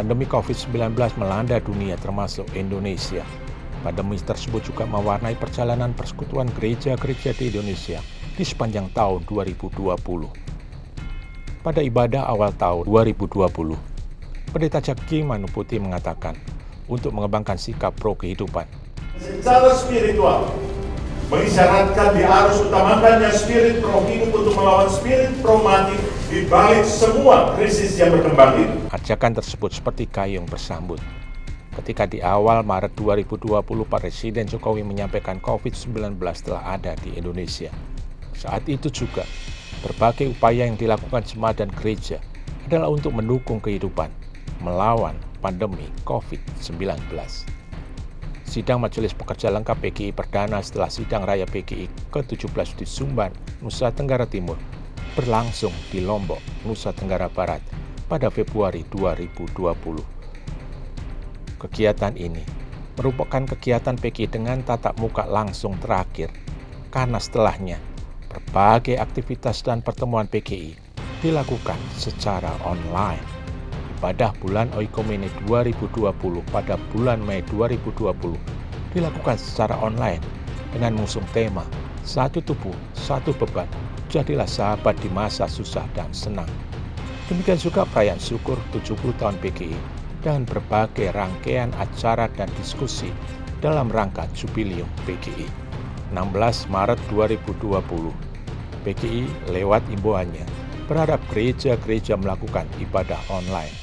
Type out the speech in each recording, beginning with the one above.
Pandemi COVID-19 melanda dunia termasuk Indonesia. Pandemi tersebut juga mewarnai perjalanan persekutuan gereja-gereja di Indonesia di sepanjang tahun 2020. Pada ibadah awal tahun 2020, Pendeta Jaki Manuputi mengatakan untuk mengembangkan sikap pro kehidupan. Secara spiritual, mengisyaratkan harus utamakannya spirit pro hidup untuk melawan spirit pro mati di balik semua krisis yang berkembang itu. Ajakan tersebut seperti gayung bersambut. Ketika di awal Maret 2020 Presiden Jokowi menyampaikan COVID-19 telah ada di Indonesia. Saat itu juga, berbagai upaya yang dilakukan jemaat dan gereja adalah untuk mendukung kehidupan, melawan pandemi COVID-19. Sidang Majelis Pekerja Lengkap PGI perdana setelah Sidang Raya PGI ke-17 di Sumbar, Nusa Tenggara Timur, berlangsung di Lombok, Nusa Tenggara Barat pada Februari 2020. Kegiatan ini merupakan kegiatan PGI dengan tatap muka langsung terakhir, karena setelahnya berbagai aktivitas dan pertemuan PGI dilakukan secara online. Ibadah bulan Oikumene 2020 pada bulan Mei 2020 dilakukan secara online dengan mengusung tema Satu Tubuh, Satu Beban, Jadilah Sahabat di Masa Susah dan Senang. Demikian juga perayaan syukur 70 tahun PGI dan berbagai rangkaian acara dan diskusi dalam rangka Jubilium PGI. 16 Maret 2020, PGI lewat imbauannya berharap gereja-gereja melakukan ibadah online.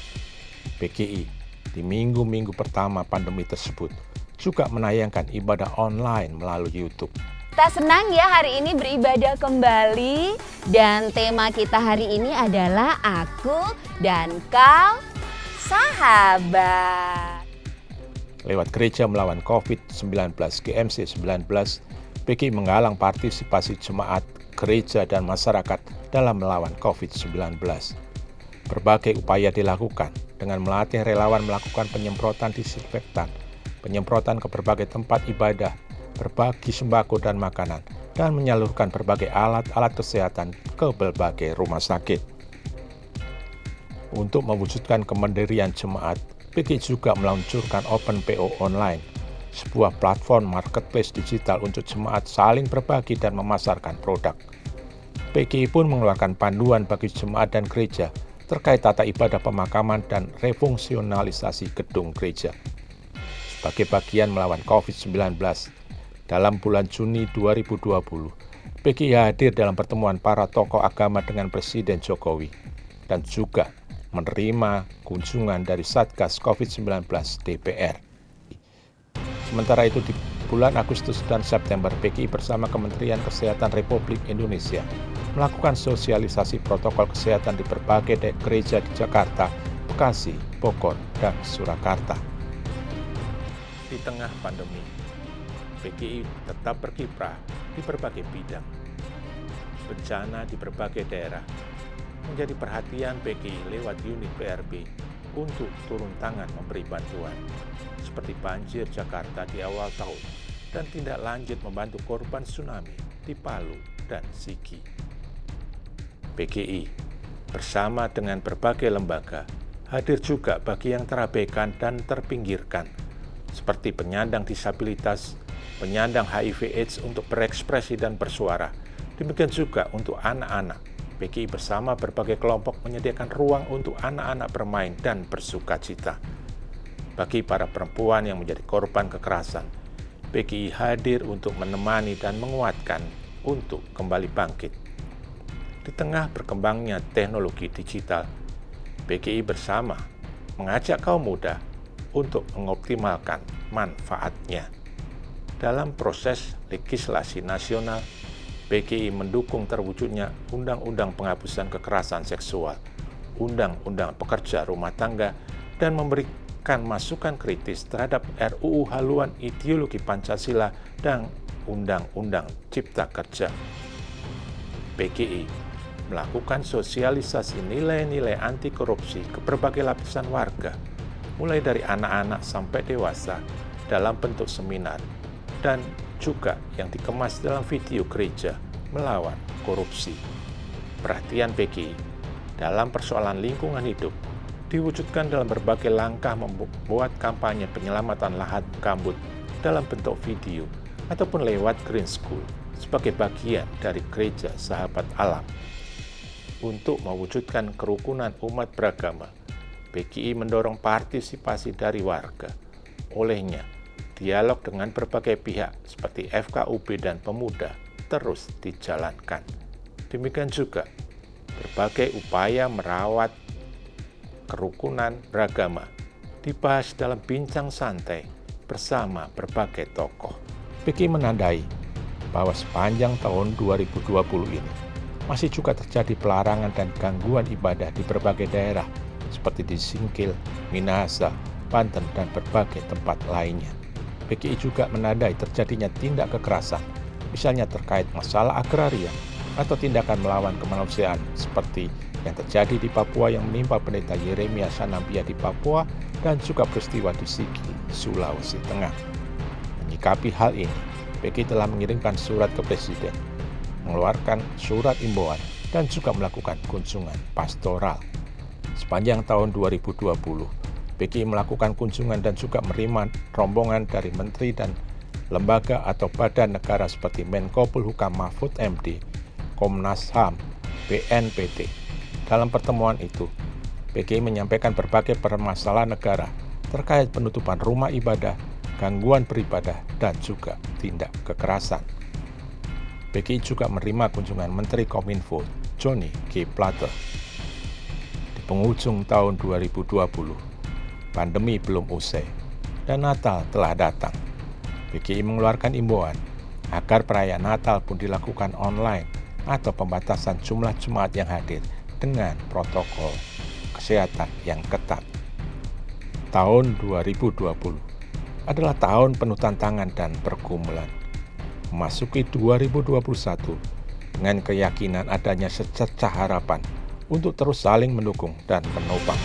PGI di minggu-minggu pertama pandemi tersebut juga menayangkan ibadah online melalui YouTube. Kita senang ya hari ini beribadah kembali dan tema kita hari ini adalah Aku dan Kau Sahabat. Lewat Gereja Melawan COVID-19 GMC 19, PGI menggalang partisipasi jemaat, gereja, dan masyarakat dalam melawan COVID-19. Berbagai upaya dilakukan dengan melatih relawan melakukan penyemprotan disinfektan, penyemprotan ke berbagai tempat ibadah, berbagi sembako dan makanan, dan menyalurkan berbagai alat-alat kesehatan ke berbagai rumah sakit. Untuk mewujudkan kemandirian jemaat, PGI juga meluncurkan Open PO Online, sebuah platform marketplace digital untuk jemaat saling berbagi dan memasarkan produk. PGI pun mengeluarkan panduan bagi jemaat dan gereja terkait tata ibadah pemakaman dan refungsionalisasi gedung gereja. Sebagai bagian melawan COVID-19, dalam bulan Juni 2020, PGI hadir dalam pertemuan para tokoh agama dengan Presiden Jokowi dan juga menerima kunjungan dari Satgas COVID-19 DPR. Sementara itu di bulan Agustus dan September, PGI bersama Kementerian Kesehatan Republik Indonesia melakukan sosialisasi protokol kesehatan di berbagai gereja di Jakarta, Bekasi, Bogor, dan Surakarta. Di tengah pandemi, PGI tetap berkiprah di berbagai bidang. Bencana di berbagai daerah menjadi perhatian PGI lewat unit PRB untuk turun tangan memberi bantuan, seperti banjir Jakarta di awal tahun dan tindak lanjut membantu korban tsunami di Palu dan Sigi. PGI bersama dengan berbagai lembaga hadir juga bagi yang terabaikan dan terpinggirkan, seperti penyandang disabilitas, penyandang HIV/AIDS untuk berekspresi dan bersuara. Demikian juga untuk anak-anak. PGI bersama berbagai kelompok menyediakan ruang untuk anak-anak bermain dan bersukacita. Bagi para perempuan yang menjadi korban kekerasan, PGI hadir untuk menemani dan menguatkan untuk kembali bangkit. Di tengah berkembangnya teknologi digital, PGI bersama mengajak kaum muda untuk mengoptimalkan manfaatnya. Dalam proses legislasi nasional, PGI mendukung terwujudnya Undang-Undang Penghapusan Kekerasan Seksual, Undang-Undang Pekerja Rumah Tangga, dan memberikan masukan kritis terhadap RUU Haluan Ideologi Pancasila dan Undang-Undang Cipta Kerja. PGI melakukan sosialisasi nilai-nilai anti korupsi ke berbagai lapisan warga, mulai dari anak-anak sampai dewasa, dalam bentuk seminar, dan juga yang dikemas dalam video gereja melawan korupsi. Perhatian PGI dalam persoalan lingkungan hidup diwujudkan dalam berbagai langkah membuat kampanye penyelamatan lahan gambut dalam bentuk video ataupun lewat Green School sebagai bagian dari Gereja Sahabat Alam. Untuk mewujudkan kerukunan umat beragama, PGI mendorong partisipasi dari warga. Olehnya, dialog dengan berbagai pihak seperti FKUB dan pemuda terus dijalankan. Demikian juga, berbagai upaya merawat kerukunan beragama dibahas dalam bincang santai bersama berbagai tokoh. PGI menandai bahwa sepanjang tahun 2020 ini masih juga terjadi pelarangan dan gangguan ibadah di berbagai daerah seperti di Singkil, Minahasa, Banten, dan berbagai tempat lainnya. PGI juga menandai terjadinya tindak kekerasan, misalnya terkait masalah agraria atau tindakan melawan kemanusiaan seperti yang terjadi di Papua yang menimpa pendeta Yeremia Sanabia di Papua dan juga peristiwa di Sigi, Sulawesi Tengah. Menyikapi hal ini, PGI telah mengirimkan surat ke Presiden, mengeluarkan surat imbauan, dan juga melakukan kunjungan pastoral. Sepanjang tahun 2020, PGI melakukan kunjungan dan juga menerima rombongan dari menteri dan lembaga atau badan negara seperti Menko Polhukam Mahfud MD, Komnas HAM, BNPT. Dalam pertemuan itu, PGI menyampaikan berbagai permasalahan negara terkait penutupan rumah ibadah, gangguan beribadah, dan juga tindak kekerasan. PGI juga menerima kunjungan Menteri Kominfo, Johnny G. Plate. Di penghujung tahun 2020, pandemi belum usai, dan Natal telah datang. PGI mengeluarkan imbauan agar perayaan Natal pun dilakukan online atau pembatasan jumlah jemaat yang hadir dengan protokol kesehatan yang ketat. Tahun 2020 adalah tahun penuh tantangan dan pergumulan. Memasuki 2021 dengan keyakinan adanya secercah harapan untuk terus saling mendukung dan menopang.